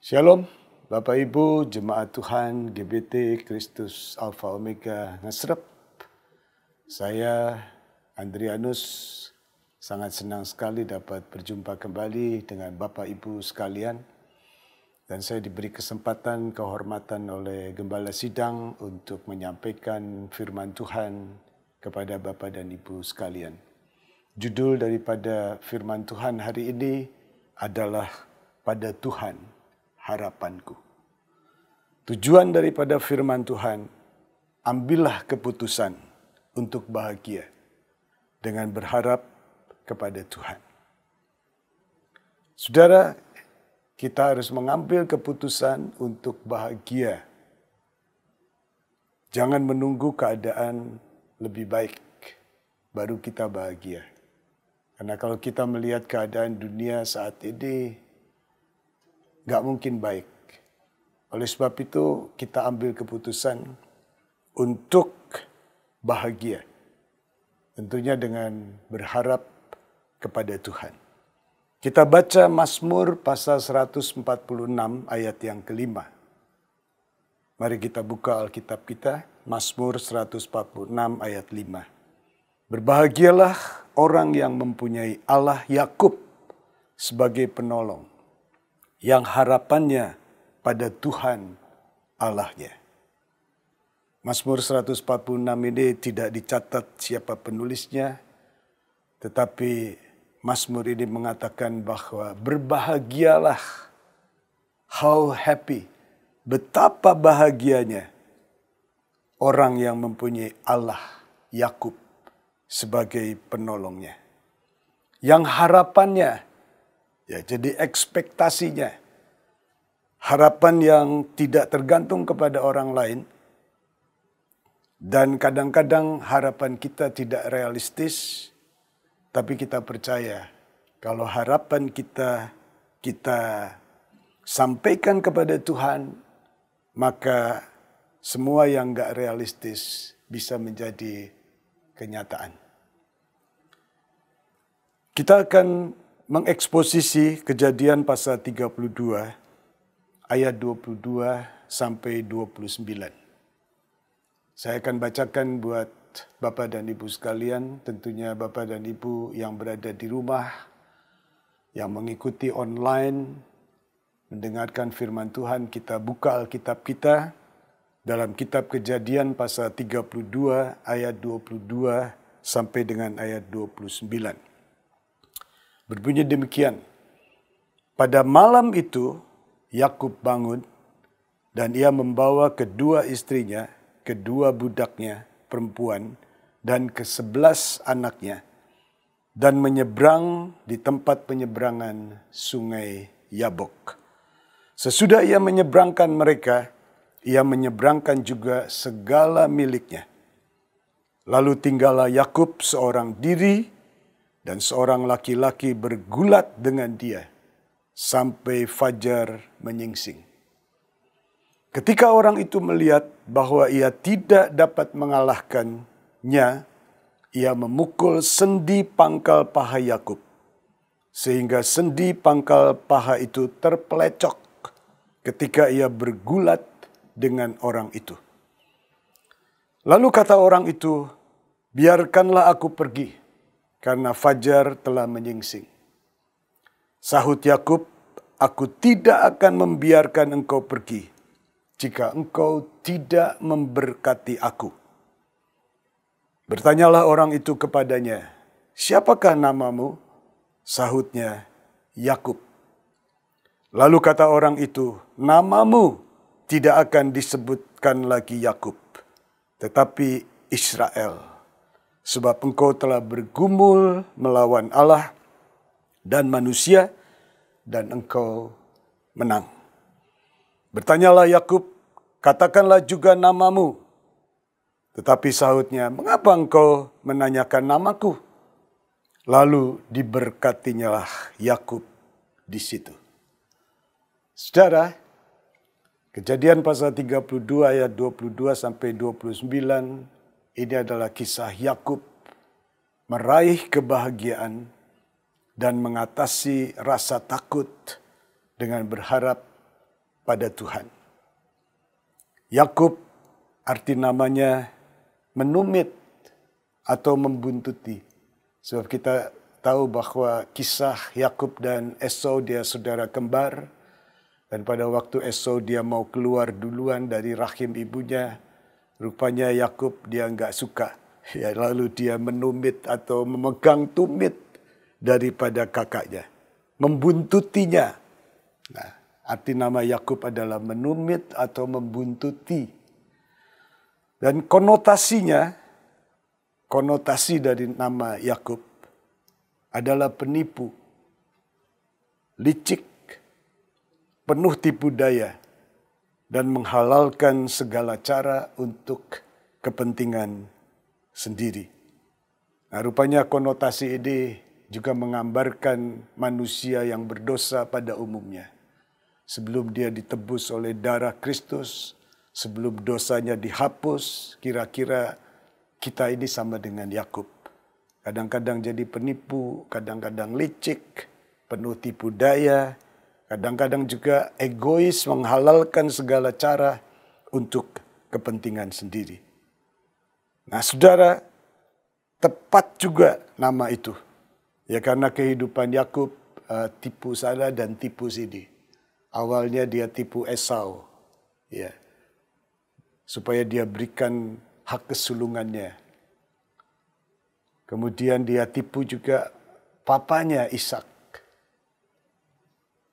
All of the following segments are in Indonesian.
Shalom, Bapak Ibu, Jemaat Tuhan, GBT, Kristus, Alpha Omega, Ngesrep. Saya, Andrianus, sangat senang sekali dapat berjumpa kembali dengan Bapak Ibu sekalian. Dan saya diberi kesempatan, kehormatan oleh Gembala Sidang untuk menyampaikan firman Tuhan kepada Bapak dan Ibu sekalian. Judul daripada firman Tuhan hari ini adalah Pada Tuhan Harapanku. Tujuan daripada firman Tuhan, ambillah keputusan untuk bahagia dengan berharap kepada Tuhan. Saudara, kita harus mengambil keputusan untuk bahagia. Jangan menunggu keadaan lebih baik, baru kita bahagia. Karena kalau kita melihat keadaan dunia saat ini, gak mungkin baik. Oleh sebab itu kita ambil keputusan untuk bahagia. Tentunya dengan berharap kepada Tuhan. Kita baca Mazmur pasal 146 ayat yang kelima. Mari kita buka Alkitab kita, Mazmur 146 ayat 5. Berbahagialah orang yang mempunyai Allah Yakub sebagai penolong, yang harapannya pada Tuhan Allahnya. Mazmur 146 ini tidak dicatat siapa penulisnya, tetapi Mazmur ini mengatakan bahwa berbahagialah, how happy, betapa bahagianya orang yang mempunyai Allah Yakub sebagai penolongnya. Yang harapannya, ya, jadi ekspektasinya, harapan yang tidak tergantung kepada orang lain, dan kadang-kadang harapan kita tidak realistis, tapi kita percaya kalau harapan kita sampaikan kepada Tuhan, maka semua yang gak realistis bisa menjadi kenyataan. Kita akan mengeksposisi Kejadian pasal 32 ayat 22 sampai 29. Saya akan bacakan buat Bapak dan Ibu sekalian, tentunya Bapak dan Ibu yang berada di rumah, yang mengikuti online, mendengarkan firman Tuhan. Kita buka Alkitab kita dalam kitab Kejadian pasal 32 ayat 22 sampai dengan ayat 29. Berbunyi demikian, pada malam itu Yakub bangun dan ia membawa kedua istrinya, kedua budaknya perempuan dan ke-11 anaknya dan menyeberang di tempat penyeberangan sungai Yabok. Sesudah ia menyeberangkan mereka, ia menyeberangkan juga segala miliknya. Lalu tinggallah Yakub seorang diri, dan seorang laki-laki bergulat dengan dia sampai fajar menyingsing. Ketika orang itu melihat bahwa ia tidak dapat mengalahkannya, ia memukul sendi pangkal paha Yakub, sehingga sendi pangkal paha itu terpelecok ketika ia bergulat dengan orang itu. Lalu kata orang itu, biarkanlah aku pergi, karena fajar telah menyingsing. Sahut Yakub, aku tidak akan membiarkan engkau pergi jika engkau tidak memberkati aku. Bertanyalah orang itu kepadanya, siapakah namamu? Sahutnya, Yakub. Lalu kata orang itu, namamu tidak akan disebutkan lagi Yakub, tetapi Israel. Sebab engkau telah bergumul melawan Allah dan manusia, dan engkau menang. Bertanyalah Yakub, katakanlah juga namamu. Tetapi sahutnya, mengapa engkau menanyakan namaku? Lalu diberkatinyalah Yakub di situ. Saudara, Kejadian pasal 32 ayat 22 sampai 29, ini adalah kisah Yakub meraih kebahagiaan dan mengatasi rasa takut dengan berharap pada Tuhan. Yakub arti namanya menumit atau membuntuti. Sebab kita tahu bahwa kisah Yakub dan Esau dia saudara kembar. Dan pada waktu Esau dia mau keluar duluan dari rahim ibunya, rupanya Yakub dia enggak suka. Ya, lalu dia menumit atau memegang tumit daripada kakaknya. Membuntutinya. Nah, arti nama Yakub adalah menumit atau membuntuti. Dan konotasi dari nama Yakub adalah penipu, licik, penuh tipu daya, dan menghalalkan segala cara untuk kepentingan sendiri. Nah, rupanya konotasi ini juga menggambarkan manusia yang berdosa pada umumnya. Sebelum dia ditebus oleh darah Kristus, sebelum dosanya dihapus, kira-kira kita ini sama dengan Yakub. Kadang-kadang jadi penipu, kadang-kadang licik, penuh tipu daya, kadang-kadang juga egois, menghalalkan segala cara untuk kepentingan sendiri. Nah, saudara, tepat juga nama itu. Ya, karena kehidupan Yakub tipu sana dan tipu sini. Awalnya dia tipu Esau, ya, supaya dia berikan hak kesulungannya. Kemudian dia tipu juga papanya Ishak.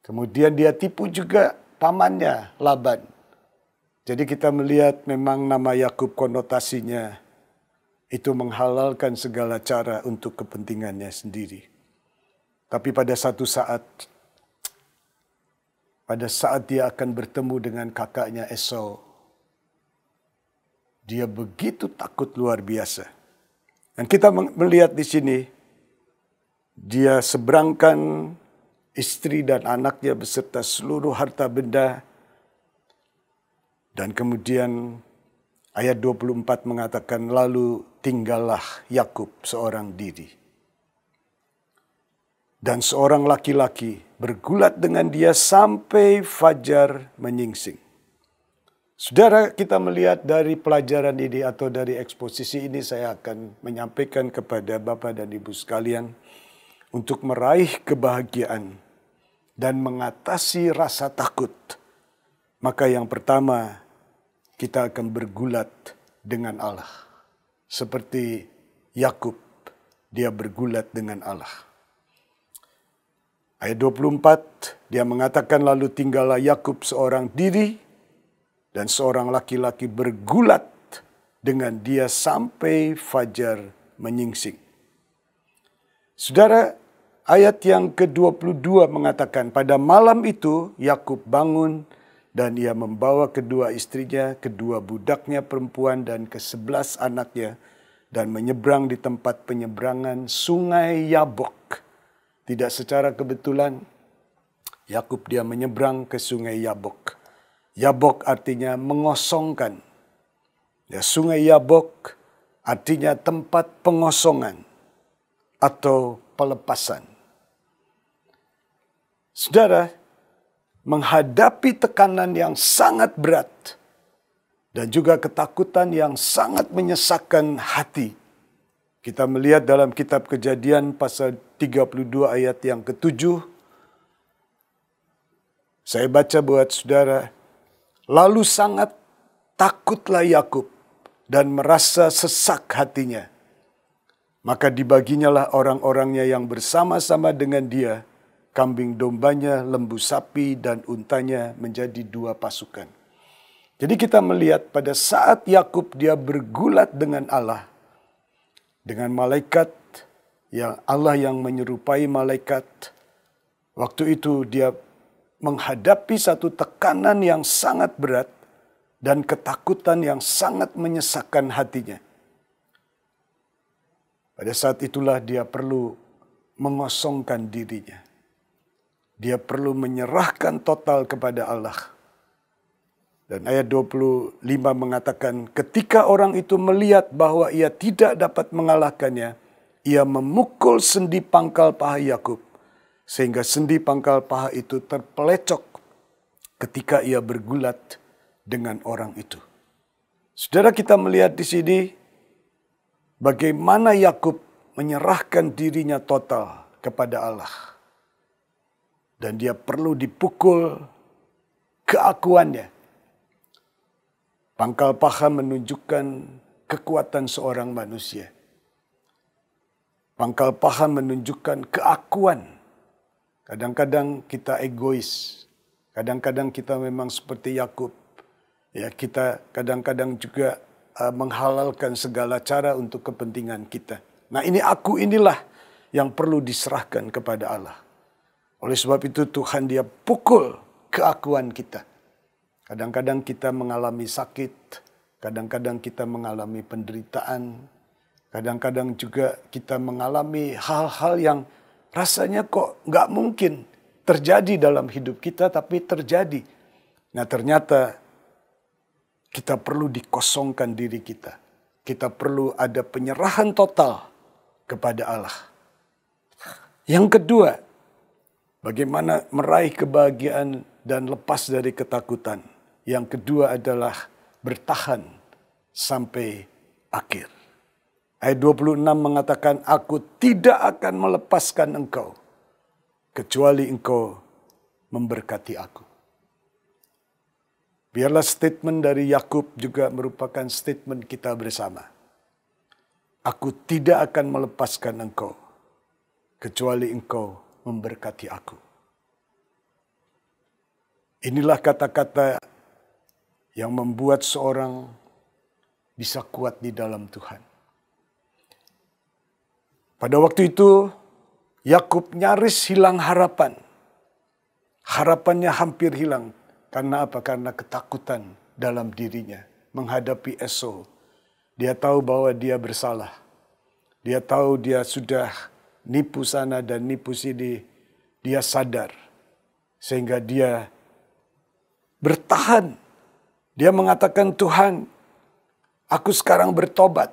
Kemudian dia tipu juga pamannya Laban. Jadi kita melihat memang nama Yakub konotasinya itu menghalalkan segala cara untuk kepentingannya sendiri. Tapi pada satu saat, dia akan bertemu dengan kakaknya Esau, dia begitu takut luar biasa. Dan kita melihat di sini, dia seberangkan istri dan anaknya beserta seluruh harta benda. Dan kemudian ayat 24 mengatakan, lalu tinggallah Yakub seorang diri. Dan seorang laki-laki bergulat dengan dia sampai fajar menyingsing. Saudara, kita melihat dari pelajaran ini atau dari eksposisi ini, saya akan menyampaikan kepada Bapak dan Ibu sekalian untuk meraih kebahagiaan dan mengatasi rasa takut. Maka yang pertama, kita akan bergulat dengan Allah. Seperti Yakub, dia bergulat dengan Allah. Ayat 24, dia mengatakan lalu tinggallah Yakub seorang diri dan seorang laki-laki bergulat dengan dia sampai fajar menyingsing. Saudara, ayat yang ke-22 mengatakan pada malam itu Yakub bangun dan ia membawa kedua istrinya, kedua budaknya perempuan dan ke-11 anaknya dan menyeberang di tempat penyeberangan sungai Yabok. Tidak secara kebetulan, Yakub dia menyeberang ke sungai Yabok. Yabok artinya mengosongkan. Ya, sungai Yabok artinya tempat pengosongan atau pelepasan. Saudara, menghadapi tekanan yang sangat berat dan juga ketakutan yang sangat menyesakkan hati. Kita melihat dalam kitab Kejadian pasal 32 ayat yang ke-7. Saya baca buat saudara. Lalu sangat takutlah Yakub dan merasa sesak hatinya. Maka dibaginyalah orang-orangnya yang bersama-sama dengan dia, kambing dombanya, lembu sapi, dan untanya menjadi 2 pasukan. Jadi kita melihat pada saat Yakub dia bergulat dengan Allah, dengan malaikat, yang Allah yang menyerupai malaikat. Waktu itu dia menghadapi satu tekanan yang sangat berat dan ketakutan yang sangat menyesakkan hatinya. Pada saat itulah dia perlu mengosongkan dirinya. Dia perlu menyerahkan total kepada Allah. Dan ayat 25 mengatakan, ketika orang itu melihat bahwa ia tidak dapat mengalahkannya, ia memukul sendi pangkal paha Yakub, sehingga sendi pangkal paha itu terpelecok ketika ia bergulat dengan orang itu. Saudara, kita melihat di sini bagaimana Yakub menyerahkan dirinya total kepada Allah. Dan dia perlu dipukul keakuannya. Pangkal paha menunjukkan kekuatan seorang manusia. Pangkal paha menunjukkan keakuan. Kadang-kadang kita egois. Kadang-kadang kita memang seperti Yakub. Ya, kita kadang-kadang juga menghalalkan segala cara untuk kepentingan kita. Nah, inilah yang perlu diserahkan kepada Allah. Oleh sebab itu Tuhan dia pukul keakuan kita. Kadang-kadang kita mengalami sakit, kadang-kadang kita mengalami penderitaan, kadang-kadang juga kita mengalami hal-hal yang rasanya kok nggak mungkin terjadi dalam hidup kita, tapi terjadi. Nah, ternyata kita perlu dikosongkan diri kita. Kita perlu ada penyerahan total kepada Allah. Yang kedua, bagaimana meraih kebahagiaan dan lepas dari ketakutan. Yang kedua adalah bertahan sampai akhir. Ayat 26 mengatakan, aku tidak akan melepaskan engkau, kecuali engkau memberkati aku. Biarlah statement dari Yakub juga merupakan statement kita bersama. Aku tidak akan melepaskan engkau, kecuali engkau memberkati aku. Inilah kata-kata yang membuat seorang bisa kuat di dalam Tuhan. Pada waktu itu, Yakub nyaris hilang harapan. Harapannya hampir hilang. Karena apa? Karena ketakutan dalam dirinya menghadapi Esau. Dia tahu bahwa dia bersalah. Dia tahu dia sudah nipu sana dan nipu sini. Dia sadar. Sehingga dia bertahan. Dia mengatakan, Tuhan, aku sekarang bertobat.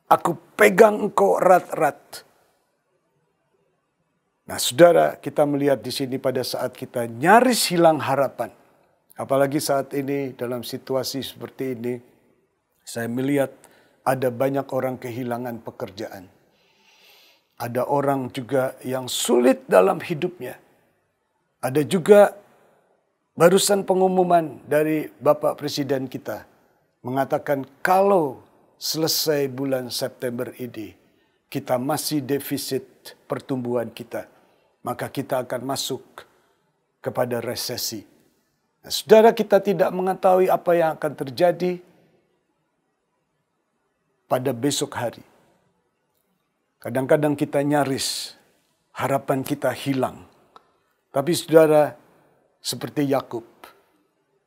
Aku pegang engkau erat-erat. Nah, saudara, kita melihat di sini pada saat kita nyaris hilang harapan. Apalagi saat ini dalam situasi seperti ini, saya melihat ada banyak orang kehilangan pekerjaan. Ada orang juga yang sulit dalam hidupnya. Ada juga barusan pengumuman dari Bapak Presiden kita mengatakan kalau selesai bulan September ini kita masih defisit pertumbuhan kita, maka kita akan masuk kepada resesi. Nah, saudara, kita tidak mengetahui apa yang akan terjadi pada besok hari. Kadang-kadang kita nyaris, harapan kita hilang. Tapi saudara, seperti Yakub,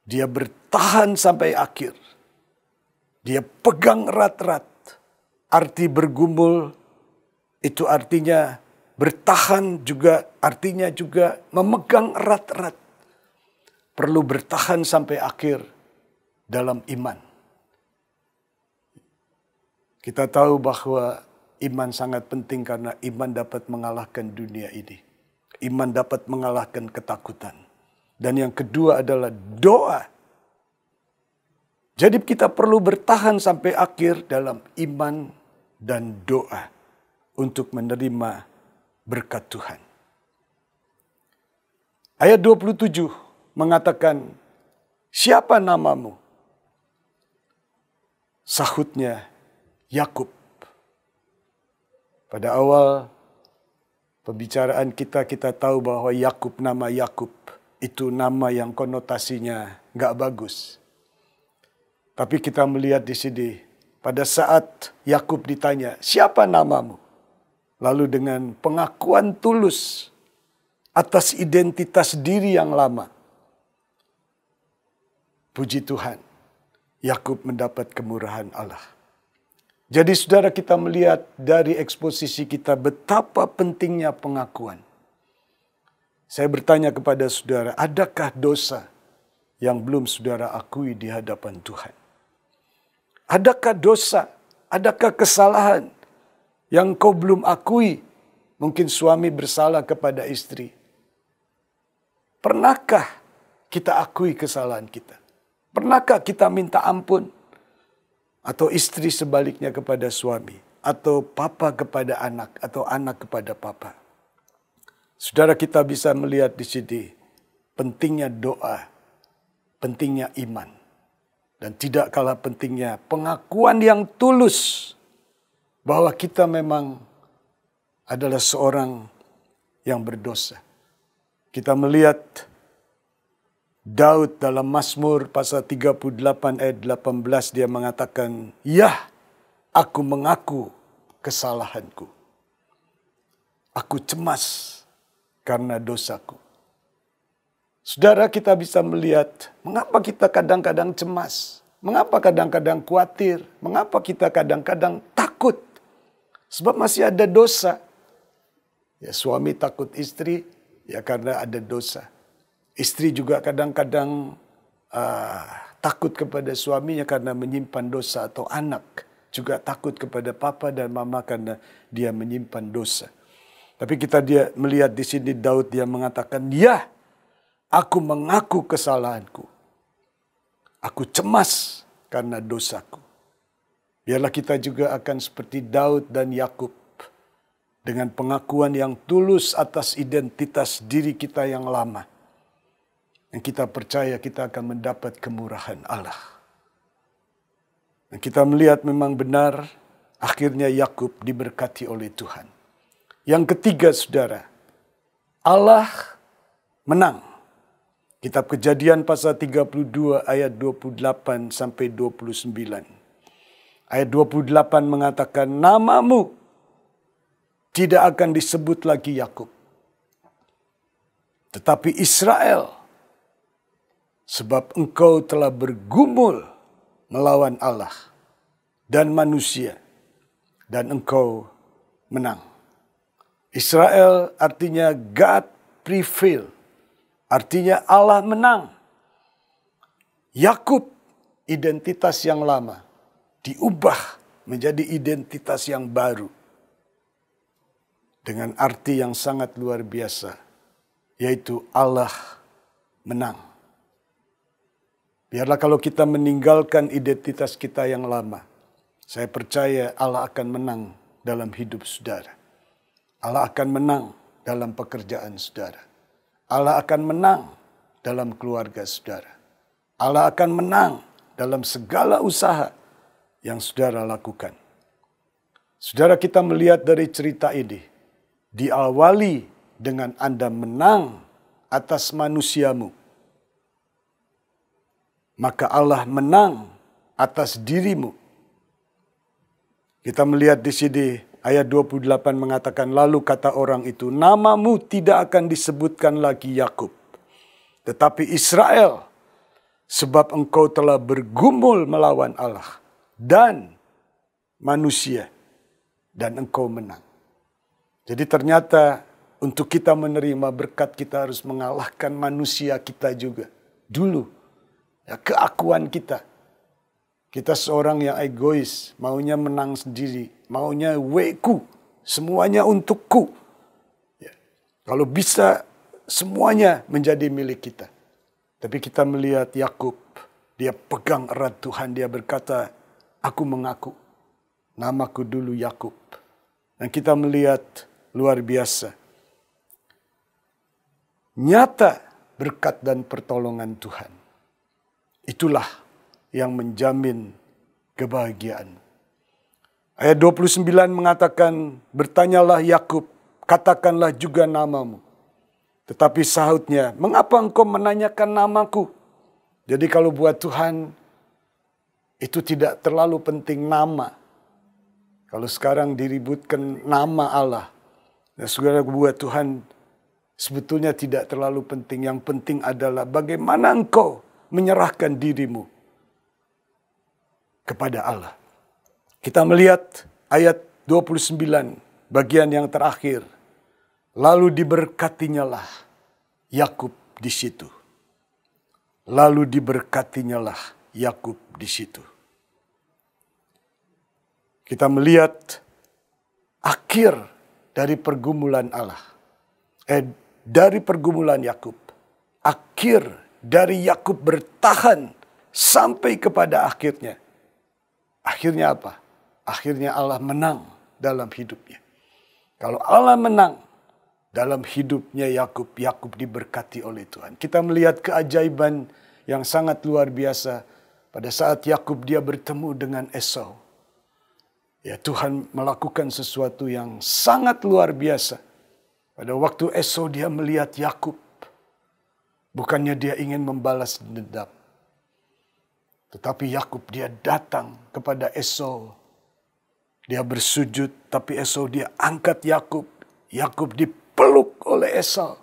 dia bertahan sampai akhir. Dia pegang erat-erat. Arti bergumul itu artinya bertahan juga, artinya juga memegang erat-erat. Perlu bertahan sampai akhir dalam iman. Kita tahu bahwa iman sangat penting karena iman dapat mengalahkan dunia ini. Iman dapat mengalahkan ketakutan. Dan yang kedua adalah doa. Jadi kita perlu bertahan sampai akhir dalam iman dan doa untuk menerima berkat Tuhan. Ayat 27 mengatakan, siapa namamu? Sahutnya, Yakub. Pada awal pembicaraan kita tahu bahwa Yakub, nama Yakub itu nama yang konotasinya nggak bagus. Tapi kita melihat di sini, pada saat Yakub ditanya, siapa namamu? Lalu dengan pengakuan tulus atas identitas diri yang lama, puji Tuhan, Yakub mendapat kemurahan Allah. Jadi saudara, kita melihat dari eksposisi kita betapa pentingnya pengakuan. Saya bertanya kepada saudara, adakah dosa yang belum saudara akui di hadapan Tuhan? Adakah dosa, adakah kesalahan yang kau belum akui? Mungkin suami bersalah kepada istri. Pernahkah kita akui kesalahan kita? Pernahkah kita minta ampun? Atau istri sebaliknya kepada suami? Atau papa kepada anak? Atau anak kepada papa? Saudara, kita bisa melihat di sini pentingnya doa, pentingnya iman. Dan tidak kalah pentingnya pengakuan yang tulus bahwa kita memang adalah seorang yang berdosa. Kita melihat Daud dalam Mazmur pasal 38 ayat 18 dia mengatakan, "Ya, aku mengaku kesalahanku. Aku cemas karena dosaku." Saudara, kita bisa melihat mengapa kita kadang-kadang cemas, mengapa kadang-kadang khawatir, mengapa kita kadang-kadang takut. Sebab masih ada dosa. Ya, suami takut istri, ya karena ada dosa. Istri juga kadang-kadang takut kepada suaminya karena menyimpan dosa. Atau anak juga takut kepada papa dan mama karena dia menyimpan dosa. Tapi dia melihat di sini Daud dia mengatakan, "Ya, aku mengaku kesalahanku. Aku cemas karena dosaku." Biarlah kita juga akan seperti Daud dan Yakub. Dengan pengakuan yang tulus atas identitas diri kita yang lama. Dan kita percaya kita akan mendapat kemurahan Allah. Dan kita melihat memang benar akhirnya Yakub diberkati oleh Tuhan. Yang ketiga, saudara, Allah menang. Kitab Kejadian pasal 32 ayat 28 sampai 29. Ayat 28 mengatakan, "Namamu tidak akan disebut lagi Yakub, tetapi Israel, sebab engkau telah bergumul melawan Allah dan manusia, dan engkau menang." Israel artinya God prevailed, artinya Allah menang. Yakub, identitas yang lama, diubah menjadi identitas yang baru. Dengan arti yang sangat luar biasa, yaitu Allah menang. Biarlah kalau kita meninggalkan identitas kita yang lama, saya percaya Allah akan menang dalam hidup saudara. Allah akan menang dalam pekerjaan saudara. Allah akan menang dalam keluarga saudara. Allah akan menang dalam segala usaha yang saudara lakukan. Saudara, kita melihat dari cerita ini, diawali dengan Anda menang atas manusiamu. Maka Allah menang atas dirimu. Kita melihat di sini ayat 28 mengatakan, "Lalu kata orang itu, namamu tidak akan disebutkan lagi Yakub, tetapi Israel, sebab engkau telah bergumul melawan Allah dan manusia, dan engkau menang." Jadi ternyata untuk kita menerima berkat kita harus mengalahkan manusia kita juga. Dulu. Ya, keakuan kita. Kita seorang yang egois, maunya menang sendiri, maunya weku, semuanya untukku. Ya, kalau bisa semuanya menjadi milik kita. Tapi kita melihat Yakub, dia pegang erat Tuhan, dia berkata, "Aku mengaku, namaku dulu Yakub." Dan kita melihat luar biasa. Nyata berkat dan pertolongan Tuhan. Itulah yang menjamin kebahagiaan. Ayat 29 mengatakan, "Bertanyalah Yakub, katakanlah juga namamu." Tetapi sahutnya, "Mengapa engkau menanyakan namaku?" Jadi kalau buat Tuhan, itu tidak terlalu penting nama. Kalau sekarang diributkan nama Allah, dan saudara, buat Tuhan sebetulnya tidak terlalu penting. Yang penting adalah bagaimana engkau menyerahkan dirimu kepada Allah. Kita melihat ayat 29, bagian yang terakhir. "Lalu diberkatinyalah Yakub di situ." Lalu diberkatinyalah Yakub di situ. Kita melihat akhir dari pergumulan Allah. Dari pergumulan Yakub. Akhir dari Yakub bertahan sampai kepada akhirnya. Akhirnya apa? Akhirnya Allah menang dalam hidupnya. Kalau Allah menang dalam hidupnya Yakub, Yakub diberkati oleh Tuhan. Kita melihat keajaiban yang sangat luar biasa pada saat Yakub dia bertemu dengan Esau. Ya, Tuhan melakukan sesuatu yang sangat luar biasa. Pada waktu Esau dia melihat Yakub, bukannya dia ingin membalas dendam. Tetapi Yakub dia datang kepada Esau. Dia bersujud, tapi Esau dia angkat Yakub. Yakub dipeluk oleh Esau.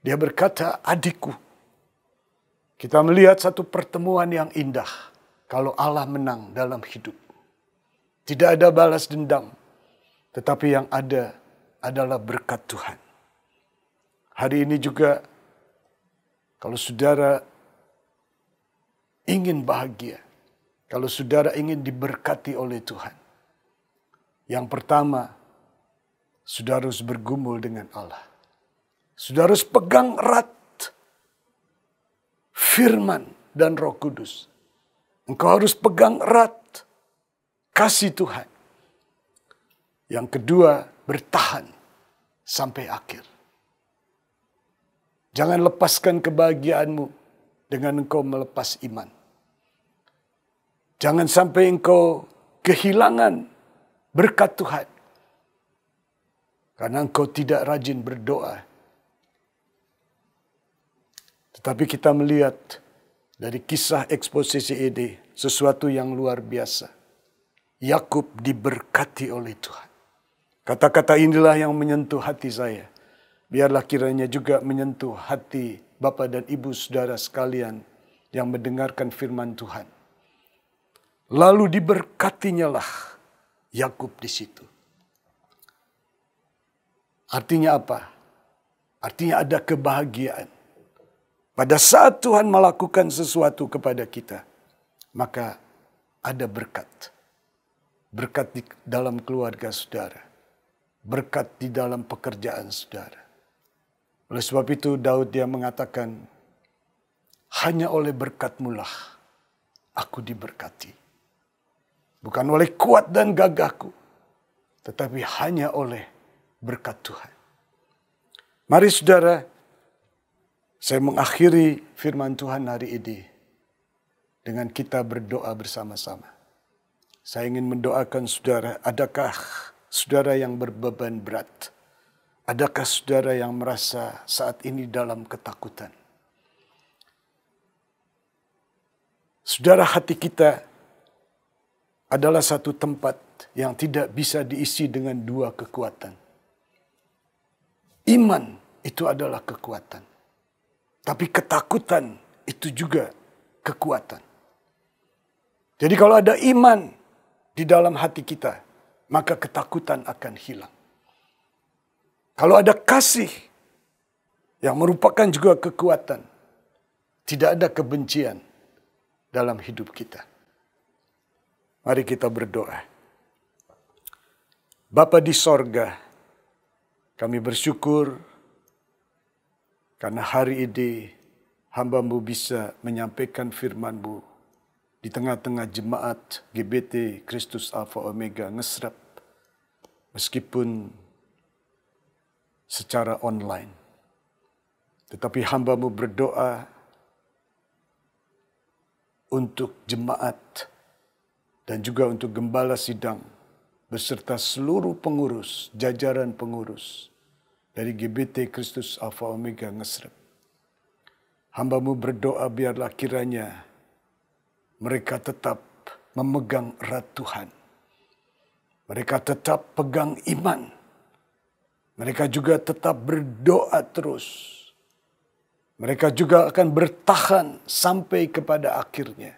Dia berkata, adikku. Kita melihat satu pertemuan yang indah. Kalau Allah menang dalam hidup. Tidak ada balas dendam. Tetapi yang ada adalah berkat Tuhan. Hari ini juga kalau saudara ingin bahagia, kalau saudara ingin diberkati oleh Tuhan, yang pertama, saudara harus bergumul dengan Allah. Saudara harus pegang erat firman dan Roh Kudus. Engkau harus pegang erat kasih Tuhan. Yang kedua, bertahan sampai akhir. Jangan lepaskan kebahagiaanmu dengan engkau melepas iman. Jangan sampai engkau kehilangan berkat Tuhan. Karena engkau tidak rajin berdoa. Tetapi kita melihat dari kisah eksposisi ini sesuatu yang luar biasa. Yakub diberkati oleh Tuhan. Kata-kata inilah yang menyentuh hati saya. Biarlah kiranya juga menyentuh hati Bapak dan Ibu saudara sekalian yang mendengarkan firman Tuhan. Lalu diberkatinyalah Yakub di situ. Artinya apa? Artinya ada kebahagiaan. Pada saat Tuhan melakukan sesuatu kepada kita, maka ada berkat. Berkat di dalam keluarga saudara. Berkat di dalam pekerjaan saudara. Oleh sebab itu Daud dia mengatakan, hanya oleh berkat-Mu-lah aku diberkati. Bukan oleh kuat dan gagahku, tetapi hanya oleh berkat Tuhan. Mari saudara, saya mengakhiri firman Tuhan hari ini dengan kita berdoa bersama-sama. Saya ingin mendoakan saudara, adakah saudara yang berbeban berat? Adakah saudara yang merasa saat ini dalam ketakutan? Saudara, hati kita adalah satu tempat yang tidak bisa diisi dengan dua kekuatan. Iman itu adalah kekuatan. Tapi ketakutan itu juga kekuatan. Jadi kalau ada iman di dalam hati kita, maka ketakutan akan hilang. Kalau ada kasih yang merupakan juga kekuatan, tidak ada kebencian dalam hidup kita. Mari kita berdoa. Bapa di sorga, kami bersyukur karena hari ini hamba-Mu bisa menyampaikan firman-Mu di tengah-tengah jemaat GBT Kristus Alpha Omega Ngesrep, meskipun secara online. Tetapi hamba-Mu berdoa untuk jemaat dan juga untuk gembala sidang beserta seluruh pengurus, jajaran pengurus dari GBT Kristus Alpha Omega Ngesrep. Hamba-Mu berdoa biarlah kiranya mereka tetap memegang erat Tuhan. Mereka tetap pegang iman. Mereka juga tetap berdoa terus. Mereka juga akan bertahan sampai kepada akhirnya.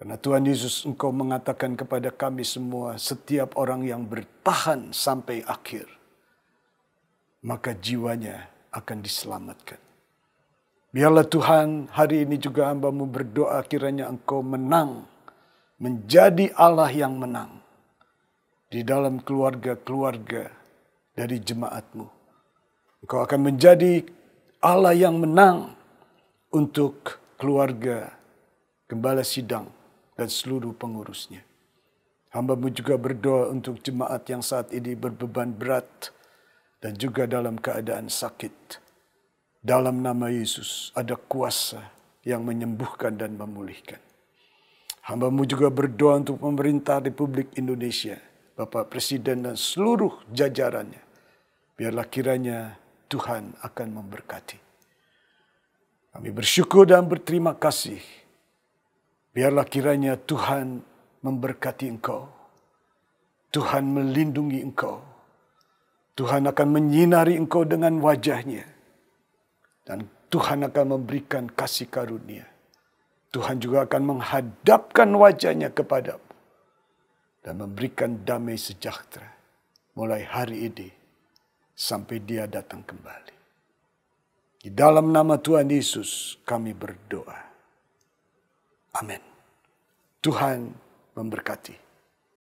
Karena Tuhan Yesus, Engkau mengatakan kepada kami semua, setiap orang yang bertahan sampai akhir, maka jiwanya akan diselamatkan. Biarlah Tuhan, hari ini juga hamba-Mu berdoa kiranya Engkau menang, menjadi Allah yang menang di dalam keluarga-keluarga dari jemaat-Mu. Engkau akan menjadi Allah yang menang untuk keluarga Gembala Sidang dan seluruh pengurusnya. Hamba-Mu juga berdoa untuk jemaat yang saat ini berbeban berat dan juga dalam keadaan sakit. Dalam nama Yesus ada kuasa yang menyembuhkan dan memulihkan. Hamba-Mu juga berdoa untuk pemerintah Republik Indonesia, Bapak Presiden dan seluruh jajarannya. Biarlah kiranya Tuhan akan memberkati. Kami bersyukur dan berterima kasih. Biarlah kiranya Tuhan memberkati engkau. Tuhan melindungi engkau. Tuhan akan menyinari engkau dengan wajahnya. Dan Tuhan akan memberikan kasih karunia. Tuhan juga akan menghadapkan wajahnya kepadamu. Dan memberikan damai sejahtera. Mulai hari ini sampai Dia datang kembali. Di dalam nama Tuhan Yesus kami berdoa. Amin. Tuhan memberkati.